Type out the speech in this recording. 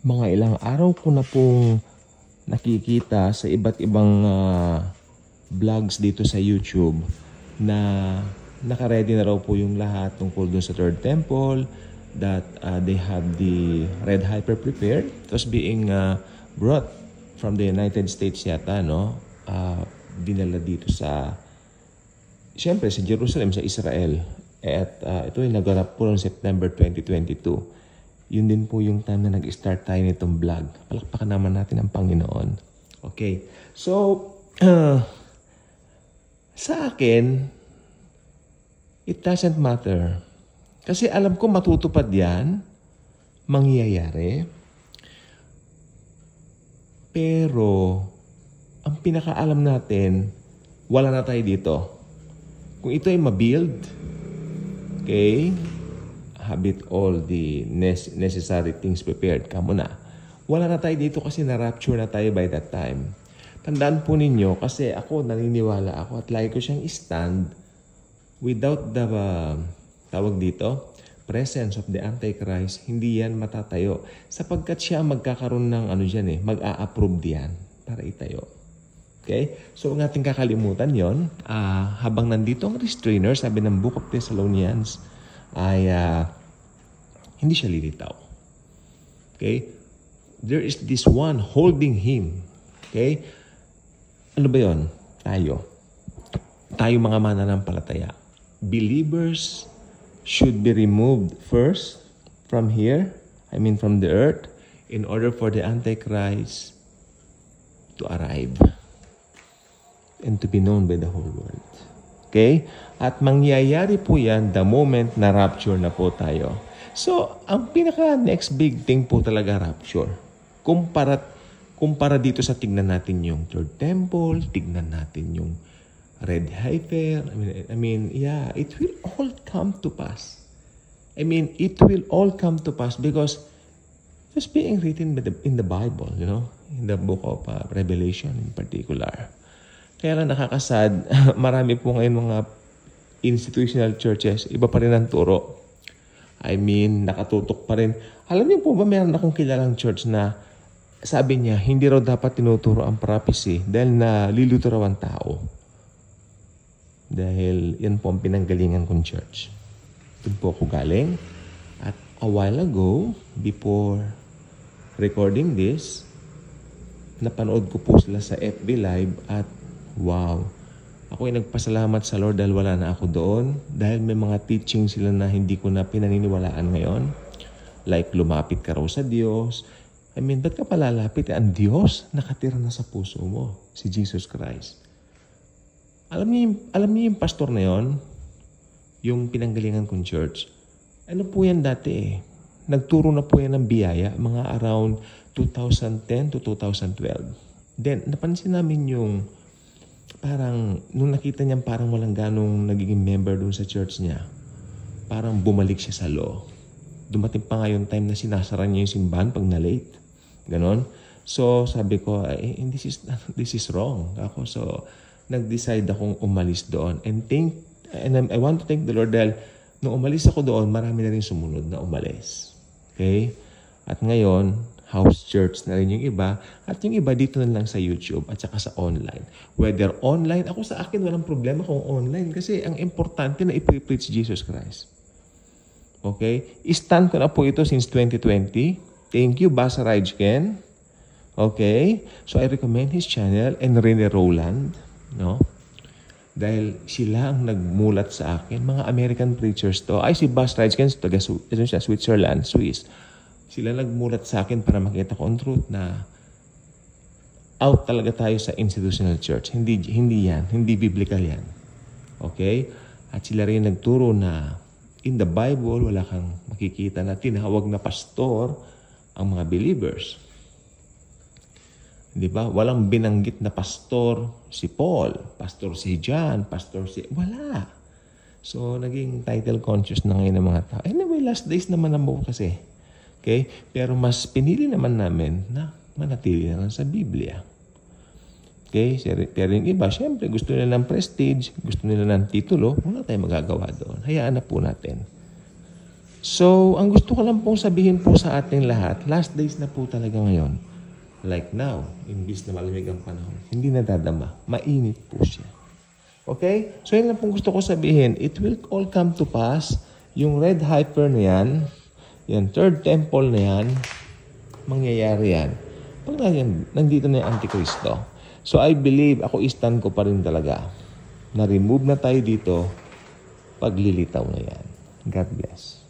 mga ilang araw ko na pong nakikita sa iba't ibang vlogs dito sa YouTube na naka-ready na raw po yung lahat tungkol dun sa Third Temple, that they have the red heifer prepared. It was being brought from the United States yata, no? Dinala dito sa, siyempre sa Jerusalem, sa Israel. At ito ay naganap po noong September 2022. Yun din po yung time na nag-start tayo nitong vlog. Palakpakan naman natin ang Panginoon. Okay. So, sa akin, it doesn't matter. Kasi alam ko matutupad yan, mangyayari. Pero, ang pinakaalam natin, wala na tayo dito. Kung ito ay mabuild, okay, have it all the necessary things prepared. Kamo na. Wala na tayo dito kasi na-rapture na tayo by that time. Tandaan po ninyo, kasi ako, naniniwala ako at lagi ko siyang stand without the, tawag dito, presence of the Antichrist, hindi yan matatayo. Sapagkat siya magkakaroon ng mag-a-approve diyan para itayo. Okay? So, ang ating kakalimutan yon, habang nandito ang restrainer, sabi ng Book of Thessalonians, ay hindi siya lilitaw. Okay? There is this one holding him. Okay? Ano ba yun? Tayo. Tayo mga mananampalataya. Believers should be removed first from here, from the earth, in order for the Antichrist to arrive and to be known by the whole world. Okay? At mangyayari po yan the moment na rapture na po tayo. So, ang pinaka-next big thing po talaga rapture. Kumpara dito sa tignan natin yung Third Temple, tignan natin yung red heifer. It will all come to pass. It will all come to pass because it's being written in the Bible, in the book of Revelation in particular. Kaya lang nakakasad, marami po ngayon mga institutional churches, iba pa rin ang turo. Nakatutok pa rin. Alam niyo po ba, meron akong kilalang church na sabi niya, hindi raw dapat tinuturo ang prophecy dahil nalilito raw ang tao. Dahil yan po ang pinanggalingan kong church. Doon po ako galing. At a while ago, before recording this, napanood ko po sila sa FB Live at wow! Ako ay nagpasalamat sa Lord dahil wala na ako doon. Dahil may mga teaching sila na hindi ko na pinaniniwalaan ngayon. Like, lumapit ka raw sa Diyos. Ba't ka palalapit? Ang Diyos nakatira na sa puso mo. Si Jesus Christ. Alam niyo yung pastor na yon, yung pinanggalingan kong church. Ano po yan dati Nagturo na po yan ng biyaya, mga around 2010 to 2012. Then, napansin namin yung nung nakita niya parang walang ganong nagiging member doon sa church niya, parang bumalik siya sa law. Dumating pa nga yung time na sinasara niya yung simbahan pag na-late. Ganon. So, sabi ko, this is wrong. So, nag-decide akong umalis doon. And I want to thank the Lord dahil nung umalis ako doon, marami na rin sumunod na umalis. Okay? At ngayon, house church na rin yung iba. At yung iba dito na lang sa YouTube at saka sa online. Whether online, ako sa akin walang problema kung online. Kasi ang importante na ipi-preach Jesus Christ. Okay? Stand ko na po ito since 2020. Thank you, Basa Rajken. Okay? So I recommend his channel and Rene Roland. No? Dahil sila ang nagmulat sa akin. Mga American preachers to. Si Bas Rajken, taga Switzerland, Swiss. Sila nagmulat sa akin para makita ko ang truth na out talaga tayo sa institutional church. Hindi yan. Hindi biblical yan. Okay? At sila rin nagturo na in the Bible, wala kang makikita na tinawag na pastor ang mga believers. Di ba? Walang binanggit na pastor si Paul, pastor si John, pastor si... Wala. So, naging title conscious na ngayon ng mga tao. Anyway, last days naman ang buo kasi. Okay? Pero mas pinili naman namin na manatili na lang sa Biblia. Okay? Pero yung iba, syempre, gusto nila ng prestige, gusto nila ng titulo, wala tayong magagawa doon. Hayaan na po natin. So, ang gusto ko lang pong sabihin po sa ating lahat, last days na po talaga ngayon. Like now, imbis na malamig ang panahon, hindi nadadama. Mainit po siya. Okay? So, yun lang pong gusto ko sabihin. It will all come to pass. Yung red heifer na yan, yung third temple na yan, mangyayari yan. Pag nandito na yung Antikristo. So, I believe, ako stand ko pa rin talaga. Na-remove na tayo dito, paglilitaw na yan. God bless.